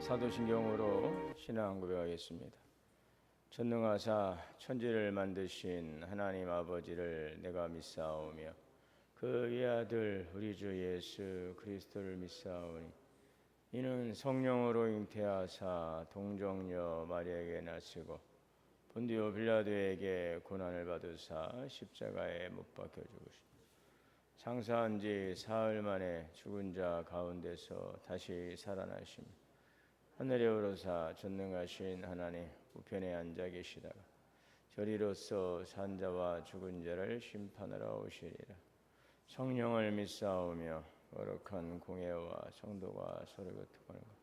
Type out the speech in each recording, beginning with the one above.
사도신경으로 신앙 고백하겠습니다. 전능하사 천지를 만드신 하나님 아버지를 내가 믿사오며 그 외아들 우리 주 예수 그리스도를 믿사오니 이는 성령으로 잉태하사 동정녀 마리아에게 나시고 본디오 빌라도에게 고난을 받으사 십자가에 못 박혀 죽으시고 장사한 지 사흘 만에 죽은 자 가운데서 다시 살아나시며 하늘에 오르사 전능하신 하나님 우편에 앉아 계시다가 저리로서 산자와 죽은 자를 심판하러 오시리라. 성령을 믿사오며 거룩한 공예와 성도가 서로 교통하는 것,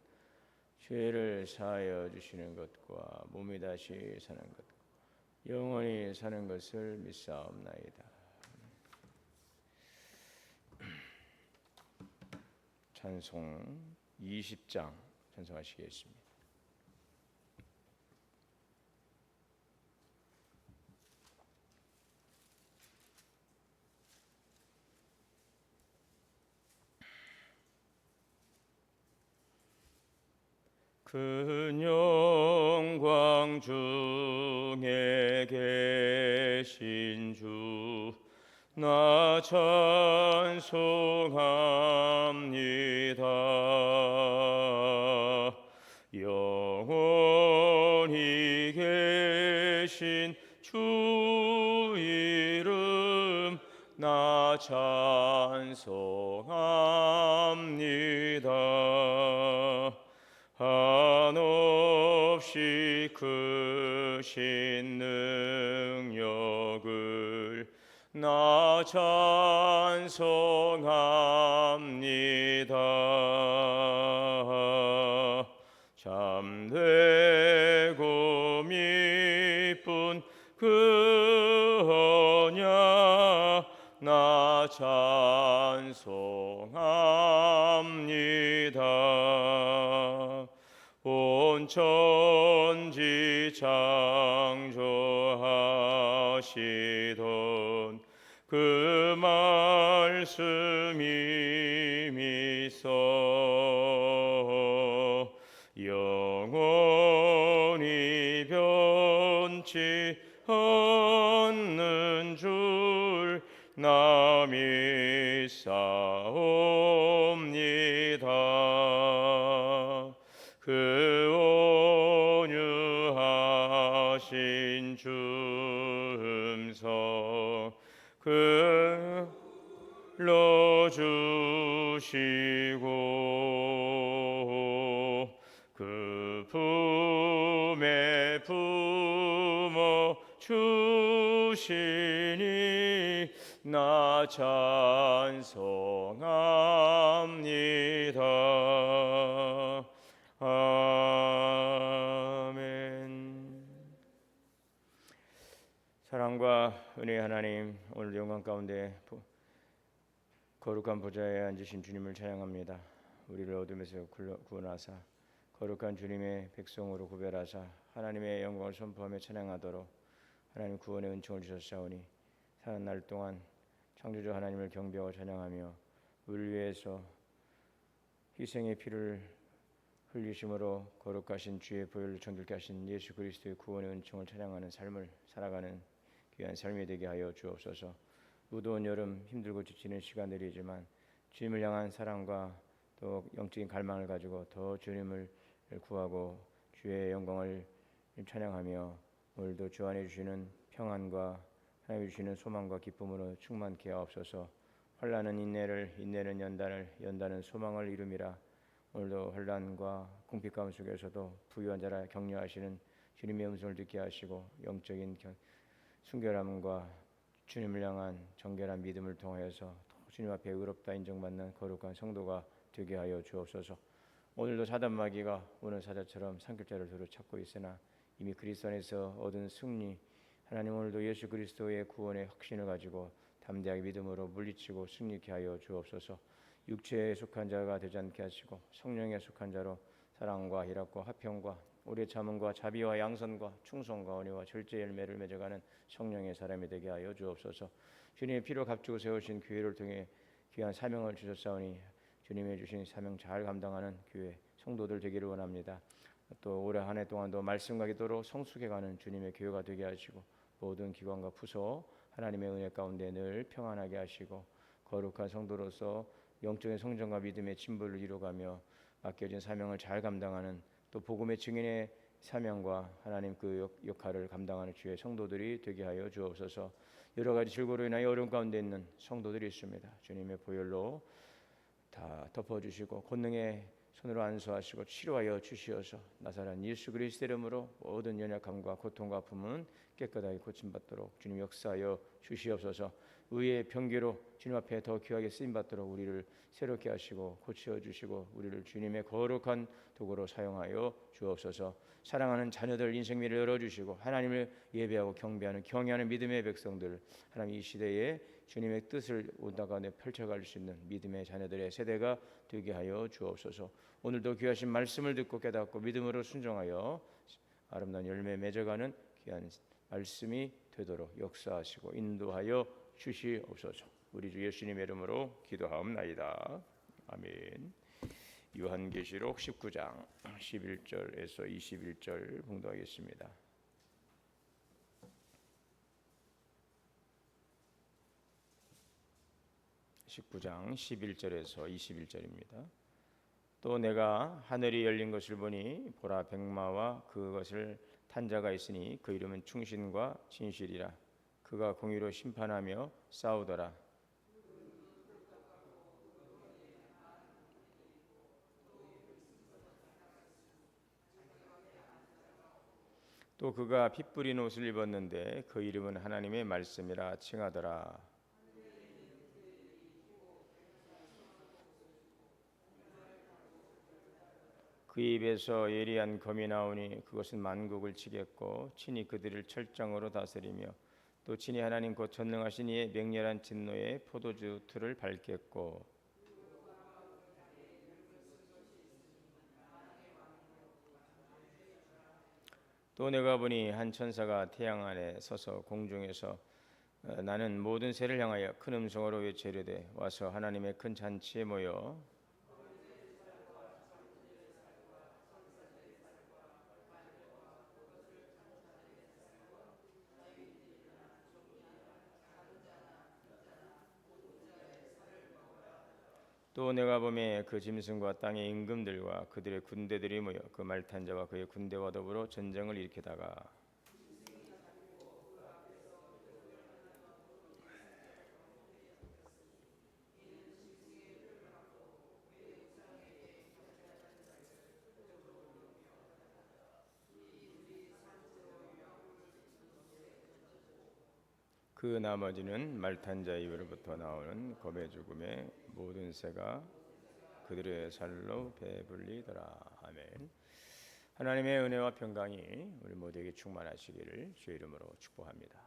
죄를 사하여 주시는 것과 몸이 다시 사는 것, 영원히 사는 것을 믿사옵나이다. 찬송 20장 찬송하시겠습니다. 그 영광 중에 계신 주 나 찬송합니다. 영원히 계신 주 이름 나 찬송합니다. 한없이 크신 능력을 나 찬송합니다. 참되고 미쁜 그 언약 나 찬송합니다. 온 천지 창조하시던 그 말씀이 미서 영원히 변치 않는 줄 나 믿사옵니다. 그 온유하신 주 음성 글로 주시고 그 품에 품어 주시니 나 찬송합니다. 아멘. 사랑과 은혜의 하나님, 오늘 영광 가운데 거룩한 보좌에 앉으신 주님을 찬양합니다. 우리를 어둠에서 구원하사 거룩한 주님의 백성으로 구별하사 하나님의 영광을 선포하며 찬양하도록 하나님 구원의 은총을 주셨사오니 사는 날 동안 창조주 하나님을 경배하고 찬양하며 우리를 위해서 희생의 피를 흘리심으로 거룩하신 주의 보혈을 정결케 하신 예수 그리스도의 구원의 은총을 찬양하는 삶을 살아가는 귀한 삶이 되게 하여 주옵소서. 무더운 여름 힘들고 지치는 시간들이지만 주님을 향한 사랑과 또 영적인 갈망을 가지고 더 주님을 구하고 주의 영광을 찬양하며 오늘도 주 안에 주시는 평안과 하나님이 주시는 소망과 기쁨으로 충만케 하옵소서. 환난은 인내를, 인내는 연단을, 연단은 소망을 이룸이라. 오늘도 환난과 궁핍 가운 속에서도 부유한 자라 격려하시는 주님의 음성을 듣게 하시고 영적인 순결함과 주님을 향한 정결한 믿음을 통하여서 주님 앞에 의롭다 인정받는 거룩한 성도가 되게 하여 주옵소서. 오늘도 사단 마귀가 오늘 사자처럼 산길자를 두루 찾고 있으나 이미 그리스도 안에서 얻은 승리, 하나님 오늘도 예수 그리스도의 구원의 확신을 가지고 담대하게 믿음으로 물리치고 승리케 하여 주옵소서. 육체에 속한 자가 되지 않게 하시고 성령에 속한 자로 사랑과 희락과 화평과 오래 참음과 자비와 양선과 충성과 은혜와 절제 열매를 맺어가는 성령의 사람이 되게 하여 주옵소서. 주님의 피로 값주고 세우신 교회를 통해 귀한 사명을 주셨사오니 주님의 주신 사명 잘 감당하는 교회 성도들 되기를 원합니다. 또 올해 한 해 동안도 말씀과 기도로 성숙해가는 주님의 교회가 되게 하시고 모든 기관과 부서 하나님의 은혜 가운데 늘 평안하게 하시고 거룩한 성도로서 영적인 성장과 믿음의 진보를 이루어가며 맡겨진 사명을 잘 감당하는 또 복음의 증인의 사명과 하나님 그 역할을 감당하는 주의 성도들이 되게 하여 주옵소서. 여러 가지 질고로 인하여 어려움 가운데 있는 성도들이 있습니다. 주님의 보혈로 다 덮어주시고 권능의 손으로 안수하시고 치료하여 주시어서 나사렛 예수 그리스도의 이름으로 모든 연약함과 고통과 아픔은 깨끗하게 고침받도록 주님 역사하여 주시옵소서. 의의 병기로 주님 앞에 더 귀하게 쓰임받도록 우리를 새롭게 하시고 고쳐주시고 우리를 주님의 거룩한 도구로 사용하여 주옵소서. 사랑하는 자녀들 인생미를 열어주시고 하나님을 예배하고 경배하는 경외하는 믿음의 백성들 하나님 이 시대에 주님의 뜻을 온다가내 펼쳐갈 수 있는 믿음의 자녀들의 세대가 되게 하여 주옵소서. 오늘도 귀하신 말씀을 듣고 깨닫고 믿음으로 순종하여 아름다운 열매 맺어가는 귀한 말씀이 되도록 역사하시고 인도하여 주시옵소서. 우리 주 예수님의 이름으로 기도하옵나이다. 아멘. 요한계시록 19장 11절에서 21절 봉독하겠습니다. (19장) 11절에서 21절입니다. 또 내가 하늘이 열린 것을 보니 보라 백마와 그것을 탄 자가 있으니 그 이름은 충신과 진실이라. 그가 공의로 심판하며 싸우더라. 또 그가 피 뿌린 옷을 입었는데 그 이름은 하나님의 말씀이라 칭하더라. 그 입에서 예리한 검이 나오니 그것은 만국을 치겠고 친히 그들을 철장으로 다스리며 또 친히 하나님 곧 전능하신 이의 맹렬한 진노의 포도주 틀을 밟겠고 또 내가 보니 한 천사가 태양 아래 서서 공중에서 나는 모든 새를 향하여 큰 음성으로 외치르되 와서 하나님의 큰 잔치에 모여 또 내가 보매 그 짐승과 땅의 임금들과 그들의 군대들이 모여 그 말탄 자와 그의 군대와 더불어 전쟁을 일으키다가 그 나머지는 말탄 자 입으로부터 나오는 검의 죽음에 모든 새가 그들의 살로 배불리더라. 아멘. 하나님의 은혜와 평강이 우리 모두에게 충만하시기를 주의 이름으로 축복합니다.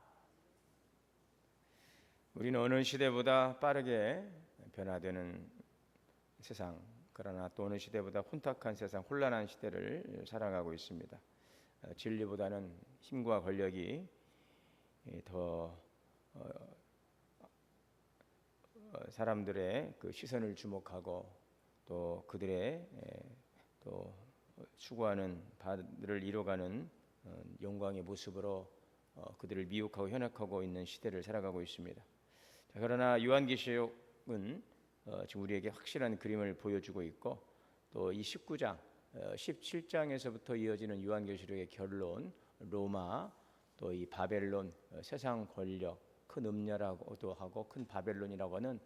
우리는 어느 시대보다 빠르게 변화되는 세상, 그러나 또 어느 시대보다 혼탁한 세상, 혼란한 시대를 살아가고 있습니다. 진리보다는 힘과 권력이 더 사람들의 그 시선을 주목하고 또 그들의 또 추구하는 바를 이뤄가는 영광의 모습으로 그들을 미혹하고 현혹하고 있는 시대를 살아가고 있습니다. 자, 그러나 요한계시록은 지금 우리에게 확실한 그림을 보여주고 있고 또 이 19장, 17장에서부터 이어지는 요한계시록의 결론, 로마, 또 이 바벨론, 세상 권력, 큰 음녀라고도 하고 큰 바벨론이라고 하는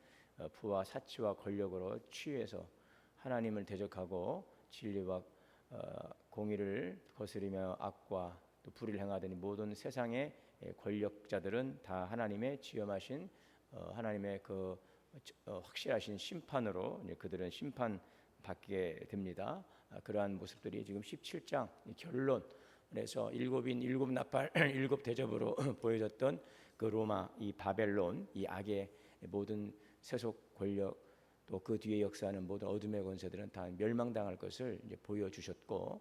부와 사치와 권력으로 취해서 하나님을 대적하고 진리와 공의를 거스리며 악과 또 불의를 행하더니 모든 세상의 권력자들은 다 하나님의 지엄하신 하나님의 그 확실하신 심판으로 그들은 심판받게 됩니다. 그러한 모습들이 지금 17장 결론에서 일곱 나팔 일곱 대접으로 보여졌던 그 로마, 이 바벨론, 이 악의 모든 세속 권력 또 그 뒤에 역사하는 모든 어둠의 권세들은 다 멸망당할 것을 이제 보여주셨고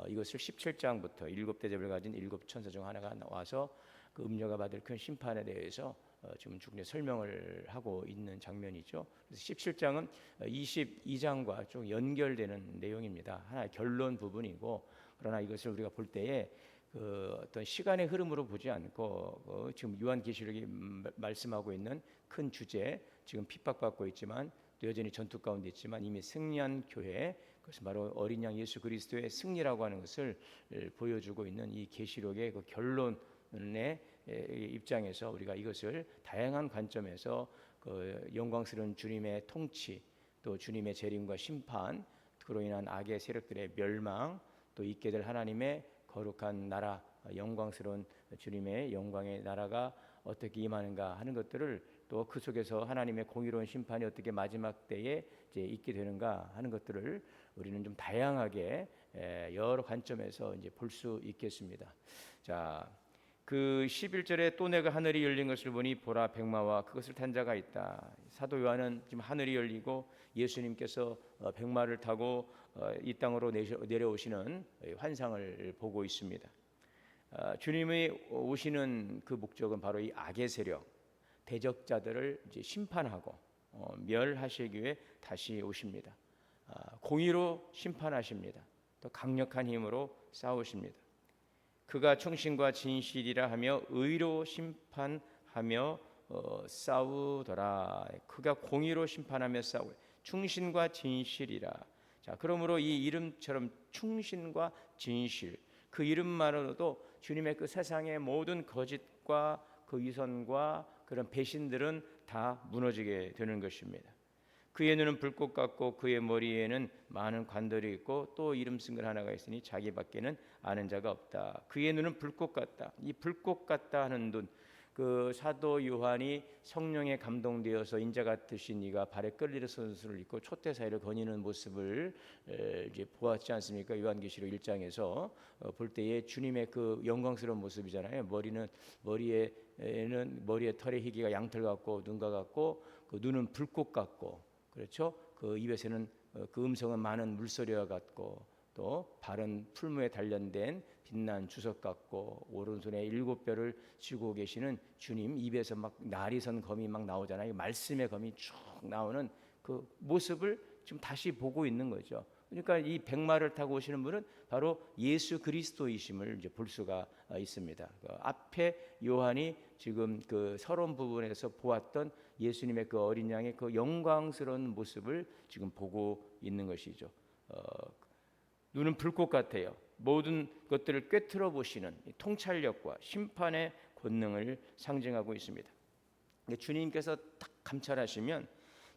이것을 17장부터 일곱 대접을 가진 일곱 천사 중 하나가 나와서 그 음녀가 받을 큰 심판에 대해서 지금 중에 설명을 하고 있는 장면이죠. 그래서 17장은 22장과 좀 연결되는 내용입니다. 하나의 결론 부분이고, 그러나 이것을 우리가 볼 때에 그 어떤 시간의 흐름으로 보지 않고 지금 요한계시록이 말씀하고 있는 큰 주제, 지금 핍박받고 있지만 또 여전히 전투 가운데 있지만 이미 승리한 교회, 그것은 바로 어린 양 예수 그리스도의 승리라고 하는 것을 보여주고 있는 이 계시록의 그 결론의 입장에서 우리가 이것을 다양한 관점에서 그 영광스러운 주님의 통치, 또 주님의 재림과 심판, 그로 인한 악의 세력들의 멸망, 또 있게 될 하나님의 거룩한 나라, 영광스러운 주님의 영광의 나라가 어떻게 임하는가 하는 것들을, 또 그 속에서 하나님의 공의로운 심판이 어떻게 마지막 때에 이제 있게 되는가 하는 것들을 우리는 좀 다양하게 여러 관점에서 이제 볼 수 있겠습니다. 자, 그 11절에 또 내가 하늘이 열린 것을 보니 보라 백마와 그것을 탄 자가 있다. 사도 요한은 지금 하늘이 열리고 예수님께서 백마를 타고 이 땅으로 내려오시는 환상을 보고 있습니다. 주님의 오시는 그 목적은 바로 이 악의 세력, 대적자들을 이제 심판하고 멸하시기 위해 다시 오십니다. 공의로 심판하십니다. 또 강력한 힘으로 싸우십니다. 그가 충신과 진실이라 하며 의로 심판하며 싸우더라. 그가 공의로 심판하며 싸우. 충신과 진실이라. 자, 그러므로 이 이름처럼 충신과 진실, 그 이름만으로도 주님의 그 세상의 모든 거짓과 그 위선과 그런 배신들은 다 무너지게 되는 것입니다. 그의 눈은 불꽃 같고 그의 머리에는 많은 관들이 있고 또 이름 쓴 것 하나가 있으니 자기밖에는 아는 자가 없다. 그의 눈은 불꽃 같다. 이 불꽃 같다 하는 눈, 그 사도 요한이 성령에 감동되어서 인자 같으시 네가 발에 끌리는 선수를 입고 촛대 사이를 거니는 모습을 이제 보았지 않습니까? 요한계시록 1장에서 볼 때에 주님의 그 영광스러운 모습이잖아요. 머리에 털의 희기가 양털 같고 눈과 같고 그 눈은 불꽃 같고, 그렇죠? 그 입에서는 그 음성은 많은 물소리와 같고, 또 발은 풀무에 단련된 빛난 주석 같고, 오른손에 7뼈를 쥐고 계시는 주님, 입에서 막 날이 선 검이 막 나오잖아요. 말씀의 검이 쭉 나오는 그 모습을 지금 다시 보고 있는 거죠. 그러니까 이 백마를 타고 오시는 분은 바로 예수 그리스도이심을 이제 볼 수가 있습니다. 그 앞에 요한이 지금 그 서론 부분에서 보았던 예수님의 그 어린 양의 그 영광스러운 모습을 지금 보고 있는 것이죠. 눈은 불꽃 같아요. 모든 것들을 꿰뚫어 보시는 통찰력과 심판의 권능을 상징하고 있습니다. 주님께서 딱 감찰하시면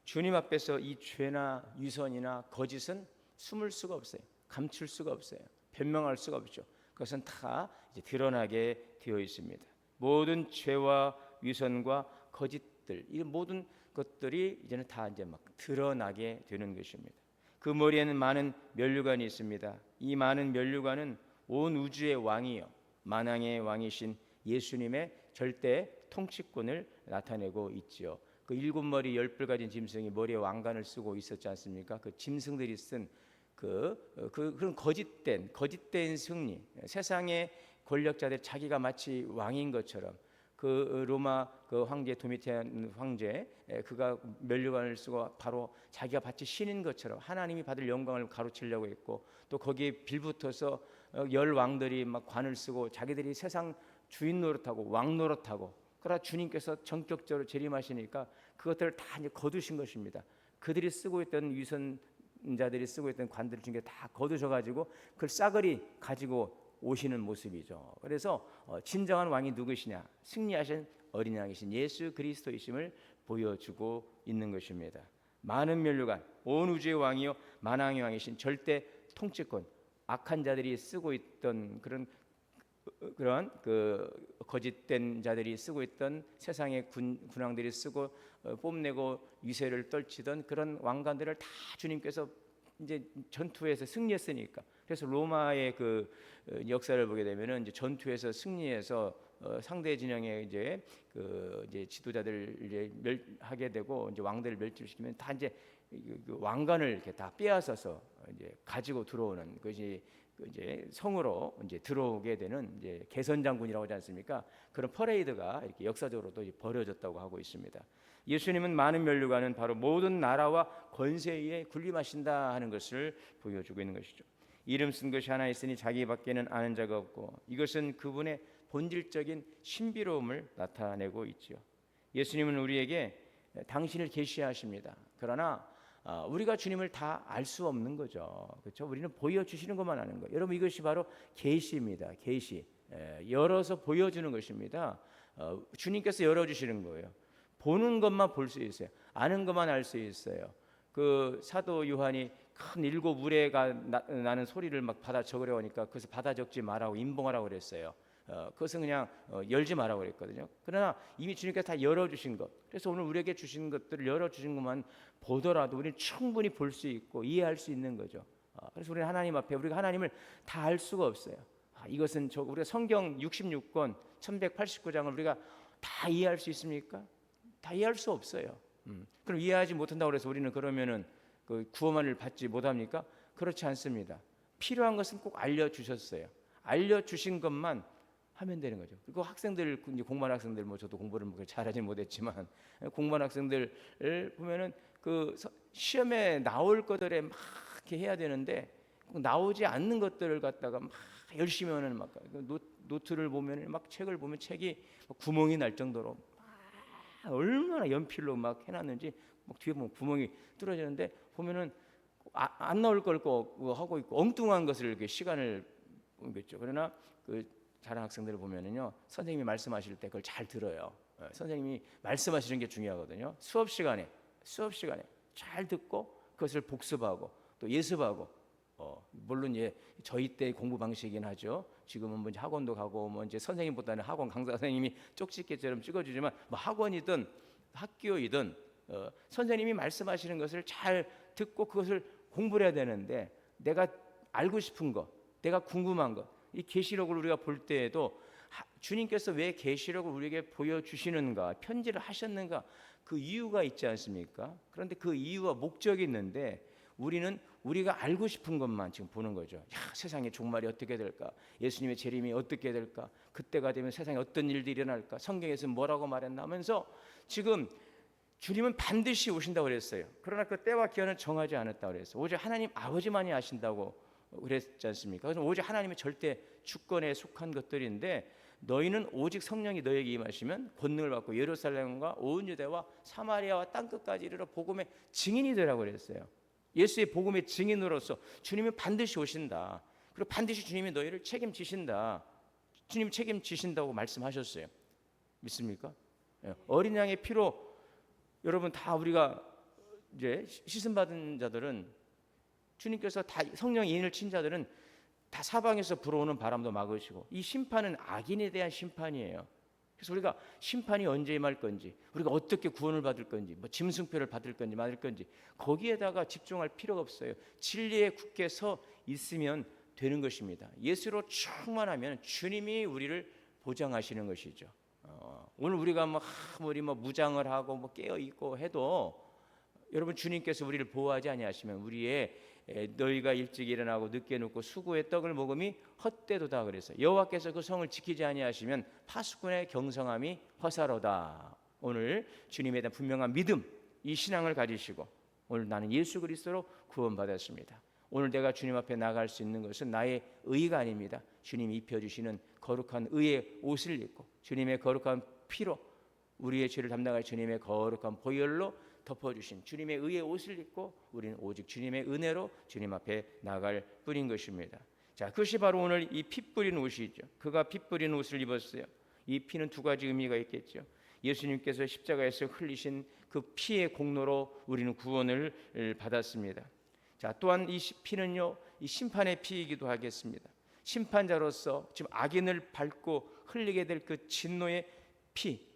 주님 앞에서 이 죄나 위선이나 거짓은 숨을 수가 없어요. 감출 수가 없어요. 변명할 수가 없죠. 그것은 다 이제 드러나게 되어 있습니다. 모든 죄와 위선과 거짓들, 이 모든 것들이 이제는 다 이제 막 드러나게 되는 것입니다. 그 머리에는 많은 면류관이 있습니다. 이 많은 면류관은 온 우주의 왕이요, 만왕의 왕이신 예수님의 절대 통치권을 나타내고 있지요. 그 7머리 10뿔 가진 짐승이 머리에 왕관을 쓰고 있었지 않습니까? 그 짐승들이 쓴 그런 거짓된 승리, 세상의 권력자들 자기가 마치 왕인 것처럼, 그 로마 그 황제 도미티안 황제, 그가 면류관을 쓰고 바로 자기가 마치 신인 것처럼 하나님이 받을 영광을 가로채려고 했고, 또 거기에 빌붙어서 10왕들이 막 관을 쓰고 자기들이 세상 주인 노릇하고 왕 노릇하고, 그러나 주님께서 전격적으로 재림하시니까 그것들을 다 이제 거두신 것입니다. 그들이 쓰고 있던 위선자들이 쓰고 있던 관들 중에 다 거두셔가지고 그걸 싸그리 가지고 오시는 모습이죠. 그래서 진정한 왕이 누구시냐? 승리하신 어린 양이신 예수 그리스도이심을 보여주고 있는 것입니다. 많은 면류관, 온 우주의 왕이요 만왕의 왕이신 절대 통치권, 악한 자들이 쓰고 있던 그런 그 거짓된 자들이 쓰고 있던, 세상의 군왕들이 쓰고 뽐내고 위세를 떨치던 그런 왕관들을 다 주님께서 이제 전투에서 승리했으니까. 그래서 로마의 그 역사를 보게 되면은 이제 전투에서 승리해서 상대 진영의 이제 지도자들 이제 멸하게 되고, 이제 왕들을 멸절시키면 다 이제 그 왕관을 이렇게 다 빼앗아서 이제 가지고 들어오는 것이 이제 성으로 이제 들어오게 되는 이제 개선 장군이라고 하지 않습니까? 그런 퍼레이드가 이렇게 역사적으로도 벌어졌다고 하고 있습니다. 예수님은 많은 면류관은 바로 모든 나라와 권세에 군림하신다 하는 것을 보여주고 있는 것이죠. 이름 쓴 것이 하나 있으니 자기밖에는 아는 자가 없고, 이것은 그분의 본질적인 신비로움을 나타내고 있지요. 예수님은 우리에게 당신을 계시하십니다. 그러나 우리가 주님을 다 알 수 없는 거죠. 그렇죠? 우리는 보여주시는 것만 아는 거예요. 여러분, 이것이 바로 계시입니다. 계시. 열어서 보여주는 것입니다. 주님께서 열어주시는 거예요. 보는 것만 볼 수 있어요. 아는 것만 알 수 있어요. 그 사도 요한이 큰 일곱 우레가 나는 소리를 막 받아 적으려고 하니까 그것을 받아 적지 말라고 임봉하라고 그랬어요. 그것은 그냥 열지 말라고 그랬거든요. 그러나 이미 주님께서 다 열어주신 것, 그래서 오늘 우리에게 주신 것들을 열어주신 것만 보더라도 우리는 충분히 볼 수 있고 이해할 수 있는 거죠. 그래서 우리는 하나님 앞에 우리가 하나님을 다 알 수가 없어요. 이것은 우리가 성경 66권 1189장을 우리가 다 이해할 수 있습니까? 다 이해할 수 없어요. 그럼 이해하지 못한다고 해서 우리는 그러면은 그 구원을 받지 못합니까? 그렇지 않습니다. 필요한 것은 꼭 알려주셨어요. 알려주신 것만 하면 되는 거죠. 그리고 학생들, 공부하는 학생들, 저도 공부를 잘하지 못했지만 공부하는 학생들을 보면은 그 시험에 나올 것들에 막 이렇게 해야 되는데 나오지 않는 것들을 갖다가 막 열심히 하는 막 노트를 보면 막 책을 보면 책이 구멍이 날 정도로 얼마나 연필로 막 해놨는지 막 뒤에 보면 구멍이 뚫어지는데 보면은 안 나올 걸 거 하고 있고 엉뚱한 것을 이렇게 시간을 보겠죠. 그러나 그 잘하는 학생들을 보면은요, 선생님이 말씀하실 때 그걸 잘 들어요. 선생님이 말씀하시는 게 중요하거든요. 수업 시간에 잘 듣고 그것을 복습하고 또 예습하고. 물론 저희 때 공부 방식이긴 하죠. 지금은 뭐 이제 학원도 가고 뭐 이제 선생님보다는 학원 강사 선생님이 쪽집게처럼 찍어주지만 뭐 학원이든 학교이든 선생님이 말씀하시는 것을 잘 듣고 그것을 공부를 해야 되는데, 내가 알고 싶은 것, 내가 궁금한 것, 이 계시록을 우리가 볼 때에도 주님께서 왜 계시록을 우리에게 보여주시는가, 편지를 하셨는가, 그 이유가 있지 않습니까? 그런데 그 이유와 목적이 있는데 우리는 우리가 알고 싶은 것만 지금 보는 거죠. 세상의 종말이 어떻게 될까? 예수님의 재림이 어떻게 될까? 그때가 되면 세상에 어떤 일들이 일어날까? 성경에서 뭐라고 말했나 하면서 지금 주님은 반드시 오신다고 그랬어요. 그러나 그 때와 기한은 정하지 않았다고 그랬어요. 오직 하나님 아버지만이 아신다고 그랬지 않습니까? 그래서 오직 하나님의 절대 주권에 속한 것들인데, 너희는 오직 성령이 너에게 임하시면 권능을 받고 예루살렘과 온 유대와 사마리아와 땅끝까지 이르러 복음의 증인이 되라고 그랬어요. 예수의 복음의 증인으로서 주님은 반드시 오신다. 그리고 반드시 주님이 너희를 책임지신다. 주님 책임지신다고 말씀하셨어요. 믿습니까? 어린 양의 피로 여러분 다 우리가 이제 씻음 받은 자들은, 주님께서 다 성령의 인을 친 자들은 다 사방에서 불어오는 바람도 막으시고, 이 심판은 악인에 대한 심판이에요. 그래서 우리가 심판이 언제 임할 건지, 우리가 어떻게 구원을 받을 건지, 뭐 짐승표를 받을 건지 말을 건지 거기에다가 집중할 필요가 없어요. 진리에 굳게 서 있으면 되는 것입니다. 예수로 충만하면 주님이 우리를 보장하시는 것이죠. 오늘 우리가 아무리 무장을 하고 깨어 있고 해도 여러분, 주님께서 우리를 보호하지 아니하시면 우리의 너희가 일찍 일어나고 늦게 눕고 수고의 떡을 먹음이 헛되도다 그래서 여호와께서 그 성을 지키지 아니하시면 파수꾼의 경성함이 허사로다. 오늘 주님에 대한 분명한 믿음, 이 신앙을 가지시고 오늘 나는 예수 그리스도로 구원받았습니다. 오늘 내가 주님 앞에 나갈 수 있는 것은 나의 의가 아닙니다. 주님이 입혀주시는 거룩한 의의 옷을 입고 주님의 거룩한 피로 우리의 죄를 담당할 주님의 거룩한 보혈로 덮어주신 주님의 의의 옷을 입고 우리는 오직 주님의 은혜로 주님 앞에 나갈 뿐인 것입니다. 자, 그것이 바로 오늘 이 피 뿌린 옷이죠. 그가 피 뿌린 옷을 입었어요. 이 피는 두 가지 의미가 있겠죠. 예수님께서 십자가에서 흘리신 그 피의 공로로 우리는 구원을 받았습니다. 자, 또한 이 피는요, 이 심판의 피이기도 하겠습니다. 심판자로서 지금 악인을 밟고 흘리게 될 그 진노의 피,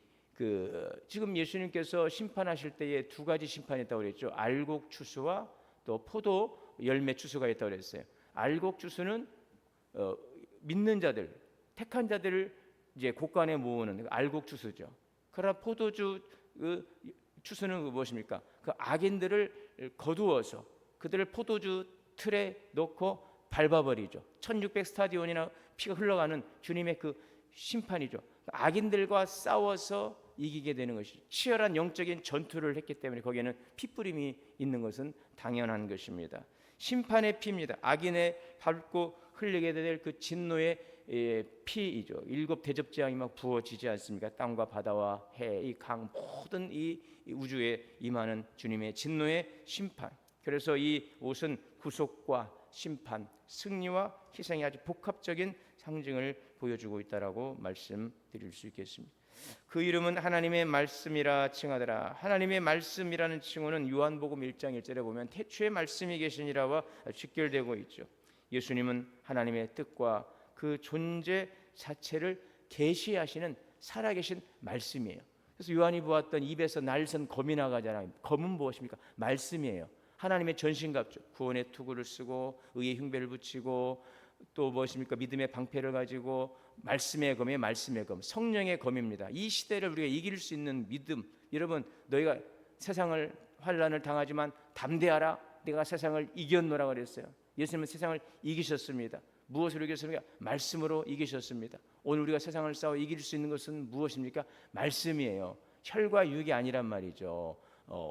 지금 예수님께서 심판하실 때에 두 가지 심판이 있다고 그랬죠. 알곡 추수와 또 포도 열매 추수가 있다고 그랬어요. 알곡 추수는 믿는 자들, 택한 자들을 이제 곳간에 모으는 알곡 추수죠. 그러나 포도주 추수는 무엇입니까? 그 악인들을 거두어서 그들을 포도주 틀에 놓고 밟아버리죠. 1600 스타디온이나 피가 흘러가는 주님의 그 심판이죠. 악인들과 싸워서 이기게 되는 것이 치열한 영적인 전투를 했기 때문에 거기에는 핏부림이 있는 것은 당연한 것입니다. 심판의 피입니다. 악인의 밟고 흘리게 될 그 진노의 피이죠. 7 대접재앙이 막 부어지지 않습니까? 땅과 바다와 해, 이 강 모든 이 우주에 임하는 주님의 진노의 심판. 그래서 이 옷은 구속과 심판, 승리와 희생이 아주 복합적인 상징을 보여주고 있다라고 말씀드릴 수 있겠습니다. 그 이름은 하나님의 말씀이라 칭하더라. 하나님의 말씀이라는 칭호는 요한복음 1장 1절에 보면 태초에 말씀이 계시니라와 직결되고 있죠. 예수님은 하나님의 뜻과 그 존재 자체를 계시하시는 살아계신 말씀이에요. 그래서 요한이 보았던 입에서 날선 검이 나가잖아요. 검은 무엇입니까? 말씀이에요. 하나님의 전신갑주, 구원의 투구를 쓰고 의의 흉배를 붙이고 또 무엇입니까? 믿음의 방패를 가지고 말씀의 검이 말씀의 검, 성령의 검입니다. 이 시대를 우리가 이길 수 있는 믿음. 여러분, 너희가 세상을 환난을 당하지만 담대하라. 내가 세상을 이겼노라 그랬어요. 예수님은 세상을 이기셨습니다. 무엇으로 이겼습니까? 말씀으로 이기셨습니다. 오늘 우리가 세상을 싸워 이길 수 있는 것은 무엇입니까? 말씀이에요. 혈과 육이 아니란 말이죠.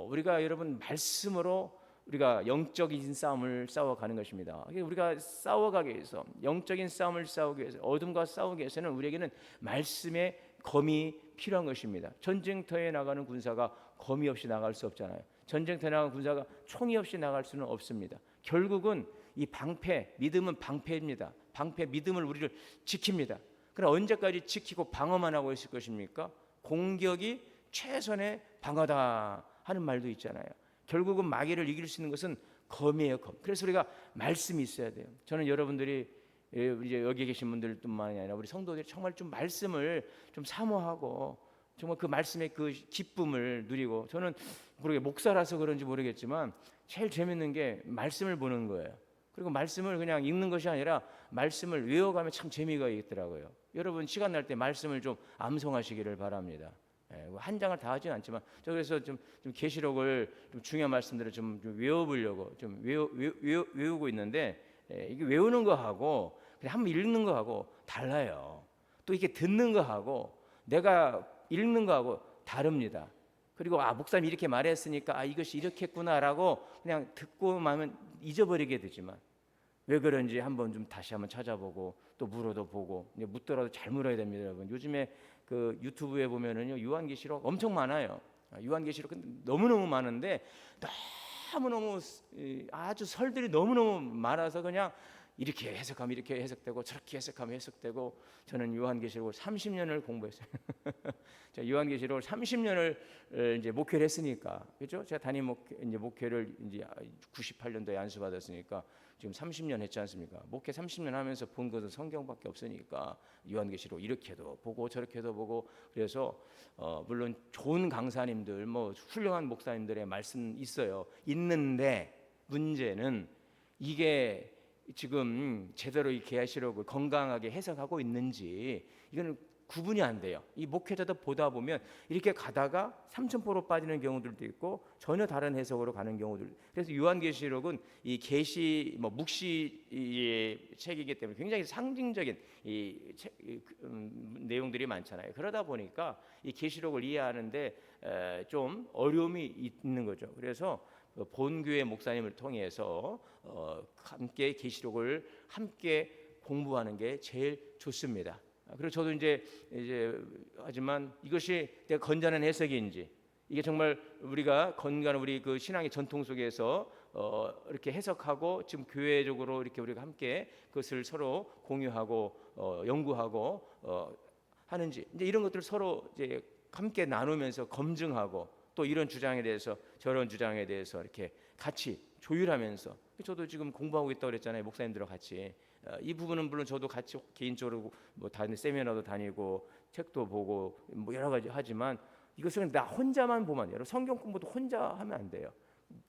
우리가 여러분 말씀으로 우리가 영적인 싸움을 싸워가는 것입니다. 우리가 싸워가기 위해서 영적인 싸움을 싸우기 위해서 어둠과 싸우기 위해서는 우리에게는 말씀의 검이 필요한 것입니다. 전쟁터에 나가는 군사가 검이 없이 나갈 수 없잖아요. 전쟁터에 나가는 군사가 총이 없이 나갈 수는 없습니다. 결국은 이 방패, 믿음은 방패입니다. 방패, 믿음을 우리를 지킵니다. 그러나 언제까지 지키고 방어만 하고 있을 것입니까? 공격이 최선의 방어다 하는 말도 있잖아요. 결국은 마귀를 이길 수 있는 것은 검이에요, 검. 그래서 우리가 말씀이 있어야 돼요. 저는 여러분들이 이제 여기 계신 분들뿐만이 아니라 우리 성도들이 정말 좀 말씀을 좀 사모하고 정말 그 말씀의 그 기쁨을 누리고, 저는 모르게 목사라서 그런지 모르겠지만 제일 재밌는 게 말씀을 보는 거예요. 그리고 말씀을 그냥 읽는 것이 아니라 말씀을 외워가면 참 재미가 있더라고요. 여러분 시간 날 때 말씀을 좀 암송하시기를 바랍니다. 한 장을 다 하지는 않지만 저 그래서 좀 계시록을 좀 중요한 말씀들을 좀 외워보려고 좀 외우고 있는데, 이게 외우는 거하고 그냥 한번 읽는 거하고 달라요. 또 이게 듣는 거하고 내가 읽는 거하고 다릅니다. 그리고 목사님이 이렇게 말했으니까 이것이 이렇게 했구나라고 그냥 듣고 마면 잊어버리게 되지만, 왜 그런지 한번 좀 다시 한번 찾아보고 또 물어도 보고, 묻더라도 잘 물어야 됩니다, 여러분. 요즘에 그 유튜브에 보면은요 요한계시록 엄청 많아요. 요한계시록 너무너무 많은데 너무너무 아주 설들이 너무너무 많아서 그냥 이렇게 해석하면 이렇게 해석되고 저렇게 해석하면 해석되고, 저는 요한계시록을 30년을 공부했어요. 제가 요한계시록을 30년을 이제 목회를 했으니까, 그렇죠? 제가 담임 목회를 이제 98년도에 안수받았으니까 지금 30년 했지 않습니까? 목회 30년 하면서 본 것은 성경밖에 없으니까 요한계시록 이렇게도 보고 저렇게도 보고, 그래서 물론 좋은 강사님들 뭐 훌륭한 목사님들의 말씀 있는데 문제는 이게 지금 제대로 이 계시록을 건강하게 해석하고 있는지 이거는 구분이 안 돼요. 이 목회자도 보다 보면 이렇게 가다가 삼천포로 빠지는 경우들도 있고 전혀 다른 해석으로 가는 경우들. 그래서 요한계시록은 이 계시 묵시의 책이기 때문에 굉장히 상징적인 내용들이 많잖아요. 그러다 보니까 이 계시록을 이해하는데 좀 어려움이 있는 거죠. 그래서 본교회 목사님을 통해서 함께 계시록을 함께 공부하는 게 제일 좋습니다. 그리고 저도 이제 하지만 이것이 내가 건전한 해석인지, 이게 정말 우리가 건강한 우리 그 신앙의 전통 속에서 이렇게 해석하고 지금 교회적으로 이렇게 우리가 함께 그것을 서로 공유하고 연구하고 하는지, 이제 이런 것들을 서로 이제 함께 나누면서 검증하고, 또 이런 주장에 대해서 저런 주장에 대해서 이렇게 같이 조율하면서, 저도 지금 공부하고 있다고 그랬잖아요. 목사님들과 같이 이 부분은 물론 저도 같이 개인적으로 뭐 다른 세미나도 다니고 책도 보고 뭐 여러 가지 하지만, 이것은 나 혼자만 보면 여러분 성경 공부도 혼자 하면 안 돼요.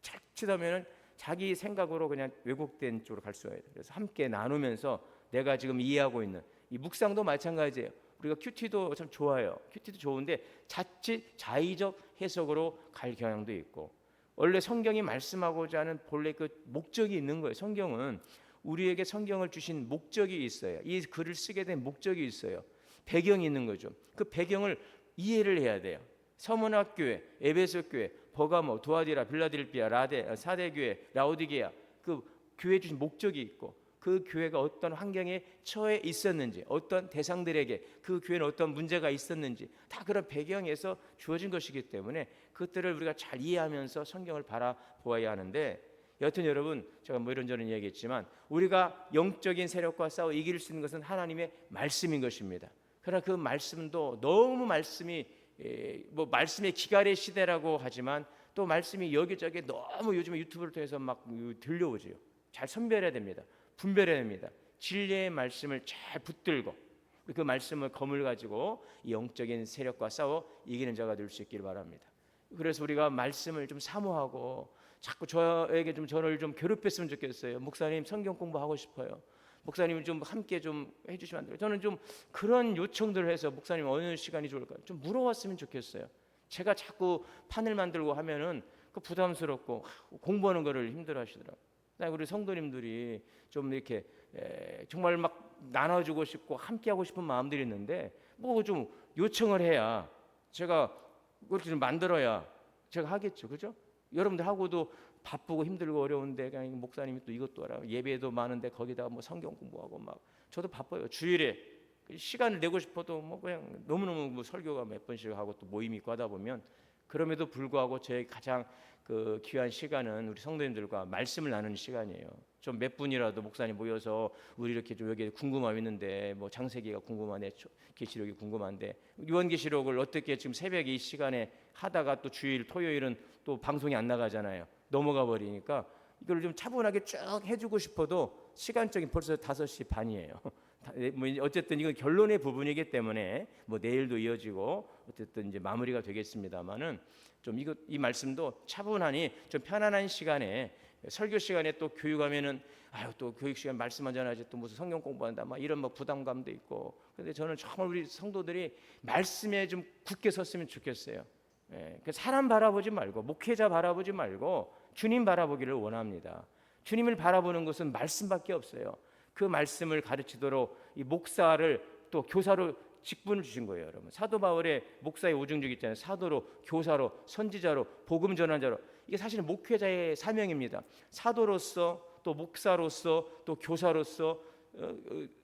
자칫하면은 자기 생각으로 그냥 왜곡된 쪽으로 갈 수가 있어요. 그래서 함께 나누면서 내가 지금 이해하고 있는 이 묵상도 마찬가지예요. 우리가 큐티도 참 좋아요. 큐티도 좋은데 자칫 자의적 해석으로 갈 경향도 있고, 원래 성경이 말씀하고자 하는 본래 그 목적이 있는 거예요. 성경은 우리에게 성경을 주신 목적이 있어요. 이 글을 쓰게 된 목적이 있어요. 배경이 있는 거죠. 그 배경을 이해를 해야 돼요. 서문학 교회, 에베소 교회, 버가모, 두아디라, 빌라델피아, 라데, 사대 교회, 라오디게아, 그 교회 주신 목적이 있고, 그 교회가 어떤 환경에 처해 있었는지, 어떤 대상들에게 그 교회는 어떤 문제가 있었는지, 다 그런 배경에서 주어진 것이기 때문에 그것들을 우리가 잘 이해하면서 성경을 바라보아야 하는데, 여튼 여러분, 제가 뭐 이런저런 이야기했지만 우리가 영적인 세력과 싸워 이길 수 있는 것은 하나님의 말씀인 것입니다. 그러나 그 말씀도 너무 말씀이 뭐 말씀의 기갈의 시대라고 하지만 또 말씀이 여기저기 너무 요즘에 유튜브를 통해서 막 들려오지요. 잘 선별해야 됩니다. 분별해야 됩니다. 진리의 말씀을 잘 붙들고 그 말씀을 검을 가지고 영적인 세력과 싸워 이기는 자가 될 수 있기를 바랍니다. 그래서 우리가 말씀을 좀 사모하고 자꾸 저에게 좀 저를 좀 괴롭혔으면 좋겠어요. 목사님 성경 공부하고 싶어요. 목사님 좀 함께 좀 해주시면 안 돼요? 저는 좀 그런 요청들을 해서 목사님 어느 시간이 좋을까요? 좀 물어봤으면 좋겠어요. 제가 자꾸 판을 만들고 하면은 그 부담스럽고 공부하는 거를 힘들어하시더라고요. 우리 성도님들이 좀 이렇게 정말 막 나눠주고 싶고 함께하고 싶은 마음들이 있는데 뭐 좀 요청을 해야 제가 그렇게 좀 만들어야 제가 하겠죠, 그죠? 여러분들 하고도 바쁘고 힘들고 어려운데 그냥 목사님이 또 이것도 하라 예배도 많은데 거기다가 뭐 성경 공부하고 막 저도 바빠요. 주일에 시간을 내고 싶어도 뭐 그냥 너무너무 뭐 설교가 몇 번씩 하고 또 모임이 있고 하다 보면 그럼에도 불구하고 제 가장 그 귀한 시간은 우리 성도님들과 말씀을 나누는 시간이에요. 좀 몇 분이라도 목사님 모여서 우리 이렇게 좀 여기 궁금함 있는데 뭐 창세기가 궁금하네, 계시록이 궁금한데 요한계시록을 어떻게 지금 새벽에 이 시간에 하다가 또 주일 토요일은 또 방송이 안 나가잖아요. 넘어가 버리니까 이걸 좀 차분하게 쭉 해주고 싶어도 시간적인 벌써 5시 반이에요. 뭐 어쨌든 이건 결론의 부분이기 때문에 뭐 내일도 이어지고 어쨌든 이제 마무리가 되겠습니다만은 좀 이 말씀도 차분하니 좀 편안한 시간에 설교 시간에 또 교육하면은 아유 또 교육 시간 말씀 한잔 하지 또 무슨 성경 공부한다 막 이런 뭐 부담감도 있고 근데 저는 정말 우리 성도들이 말씀에 좀 굳게 섰으면 좋겠어요. 사람 바라보지 말고 목회자 바라보지 말고 주님 바라보기를 원합니다. 주님을 바라보는 것은 말씀밖에 없어요. 그 말씀을 가르치도록 이 목사를 또 교사로 직분을 주신 거예요, 여러분. 사도 바울의 목사의 오중직 있잖아요. 사도로, 교사로, 선지자로, 복음 전환자로. 이게 사실은 목회자의 사명입니다. 사도로서 또 목사로서 또 교사로서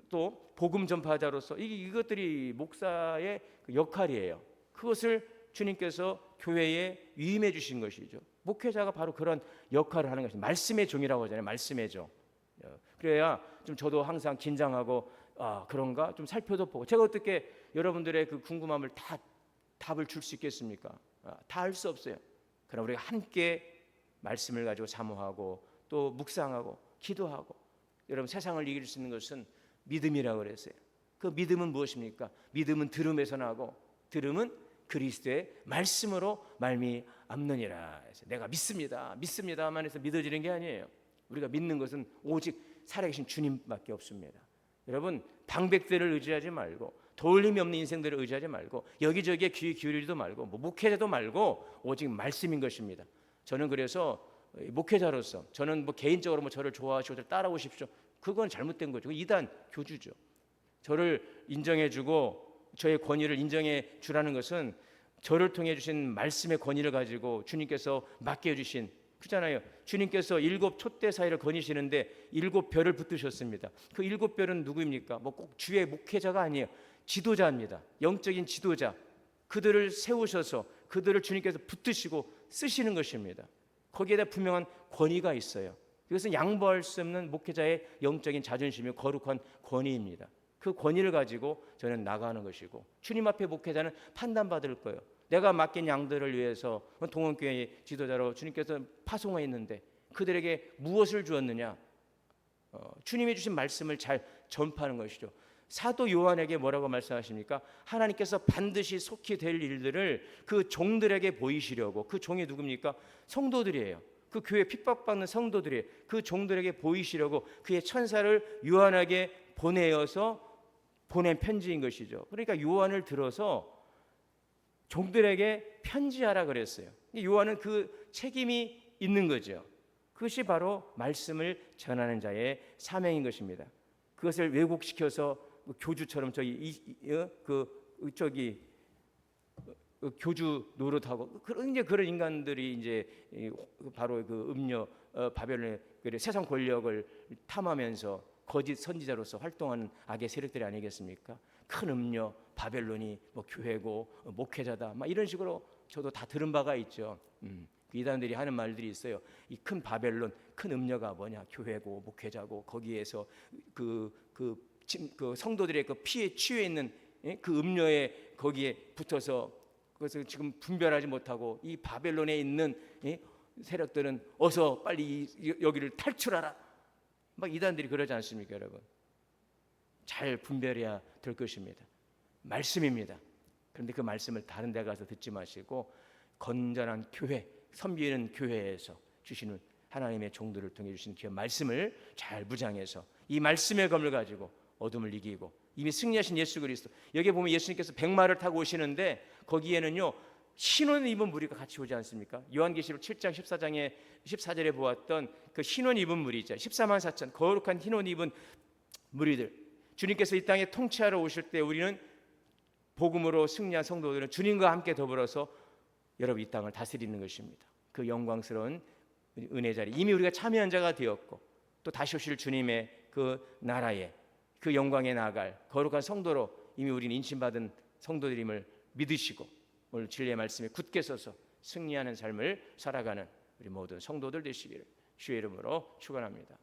또 복음 전파자로서 이것들이 목사의 역할이에요. 그것을 주님께서 교회에 위임해 주신 것이죠. 목회자가 바로 그런 역할을 하는 것입니다. 말씀의 종이라고 하잖아요. 말씀의 종. 그래야 좀 저도 항상 긴장하고 그런가 좀 살펴도 보고 제가 어떻게 여러분들의 그 궁금함을 다 답을 줄 수 있겠습니까? 다 할 수 없어요. 그러나 우리가 함께 말씀을 가지고 사모하고 또 묵상하고 기도하고 여러분 세상을 이길 수 있는 것은 믿음이라고 그랬어요. 그 믿음은 무엇입니까? 믿음은 들음에서 나고 들음은 그리스도의 말씀으로 말미암느니라. 내가 믿습니다만 해서 믿어지는 게 아니에요. 우리가 믿는 것은 오직 살아계신 주님밖에 없습니다. 여러분 방백들을 의지하지 말고 도울림이 없는 인생들을 의지하지 말고 여기저기에 귀 기울이지도 말고 뭐 목회자도 말고 오직 말씀인 것입니다. 저는 그래서 목회자로서 저는 뭐 개인적으로 뭐 저를 좋아하시고 저를 따라오십시오. 그건 잘못된 거죠. 이단 교주죠. 저를 인정해주고 저의 권위를 인정해 주라는 것은 저를 통해 주신 말씀의 권위를 가지고 주님께서 맡겨주신 그렇잖아요. 주님께서 7 촛대 사이를 거니시는데 7 별을 붙드셨습니다. 그 7 별은 누구입니까? 뭐 꼭 주의 목회자가 아니에요. 지도자입니다. 영적인 지도자. 그들을 세우셔서 그들을 주님께서 붙드시고 쓰시는 것입니다. 거기에다 분명한 권위가 있어요. 이것은 양보할 수 없는 목회자의 영적인 자존심이 거룩한 권위입니다. 그 권위를 가지고 저는 나가는 것이고 주님 앞에 목회자는 판단받을 거예요. 내가 맡긴 양들을 위해서 동원교회 지도자로 주님께서 파송했는데 그들에게 무엇을 주었느냐? 주님이 주신 말씀을 잘 전파하는 것이죠. 사도 요한에게 뭐라고 말씀하십니까? 하나님께서 반드시 속히 될 일들을 그 종들에게 보이시려고. 그 종이 누굽니까? 성도들이에요. 그 교회 핍박받는 성도들이에요. 그 종들에게 보이시려고 그의 천사를 요한에게 보내어서 보낸 편지인 것이죠. 그러니까 요한을 들어서 종들에게 편지하라 그랬어요. 요한은 그 책임이 있는 거죠. 그것이 바로 말씀을 전하는 자의 사명인 것입니다. 그것을 왜곡시켜서 교주처럼 교주 노릇하고 그런 인간들이 이제 바로 그 음녀 바벨론의 세상 권력을 탐하면서 거짓 선지자로서 활동하는 악의 세력들이 아니겠습니까? 큰 음녀 바벨론이 교회고 목회자다 막 이런 식으로 저도 다 들은 바가 있죠. 이단들이 하는 말들이 있어요. 이 큰 바벨론, 큰 음녀가 뭐냐? 교회고 목회자고 거기에서 그 성도들의 그 피에 취해 있는 그 음녀에 거기에 붙어서 그것을 지금 분별하지 못하고 이 바벨론에 있는 세력들은 어서 빨리 여기를 탈출하라. 막 이단들이 그러지 않습니까, 여러분? 잘 분별해야 될 것입니다. 말씀입니다. 그런데 그 말씀을 다른 데 가서 듣지 마시고 건전한 교회, 섬기는 교회에서 주시는 하나님의 종들을 통해 주신 그 말씀을 잘 무장해서 이 말씀의 검을 가지고 어둠을 이기고 이미 승리하신 예수 그리스도, 여기 보면 예수님께서 백마를 타고 오시는데 거기에는요 흰옷 입은 무리가 같이 오지 않습니까? 요한계시록 7장 14절에 보았던 그 흰옷 입은 무리죠. 14만 4천 거룩한 흰옷 입은 무리들, 주님께서 이 땅에 통치하러 오실 때 우리는 복음으로 승리한 성도들은 주님과 함께 더불어서 여러분 이 땅을 다스리는 것입니다. 그 영광스러운 은혜 자리, 이미 우리가 참여한 자가 되었고 또 다시 오실 주님의 그 나라에 그 영광에 나아갈 거룩한 성도로 이미 우리는 인침받은 성도들임을 믿으시고 오늘 진리의 말씀에 굳게 서서 승리하는 삶을 살아가는 우리 모든 성도들 되시기를 주의 이름으로 축원합니다.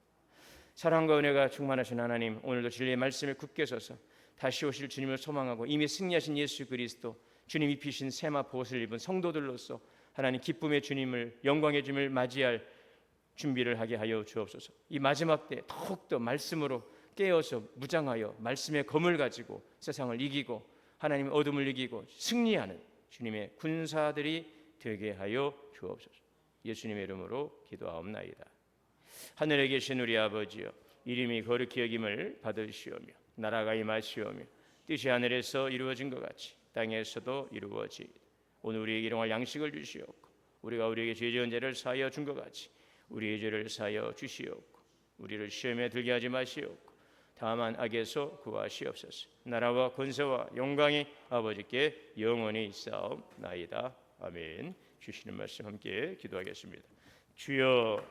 사랑과 은혜가 충만하신 하나님, 오늘도 진리의 말씀에 굳게 서서 다시 오실 주님을 소망하고 이미 승리하신 예수 그리스도, 주님 입히신 세마 보옷을 입은 성도들로서 하나님 기쁨의 주님을, 영광의 주님을 맞이할 준비를 하게 하여 주옵소서. 이 마지막 때 더욱더 말씀으로 깨어서 무장하여 말씀의 검을 가지고 세상을 이기고 하나님의 어둠을 이기고 승리하는 주님의 군사들이 되게 하여 주옵소서. 예수님의 이름으로 기도하옵나이다. 하늘에 계신 우리 아버지여, 이름이 거룩히 여김을 받으시오며 나라가 임하시오며 뜻이 하늘에서 이루어진 것 같이 땅에서도 이루어지이다. 오늘 우리에게 일용할 양식을 주시옵고 우리가 우리에게 죄 지은 죄를 사하여 준 것 같이 우리의 죄를 사하여 주시옵고 우리를 시험에 들게 하지 마시옵고 다만 악에서 구하시옵소서. 나라와 권세와 영광이 아버지께 영원히 있사옵나이다. 아멘. 주시는 말씀 함께 기도하겠습니다. 주여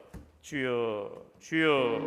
주여 주여.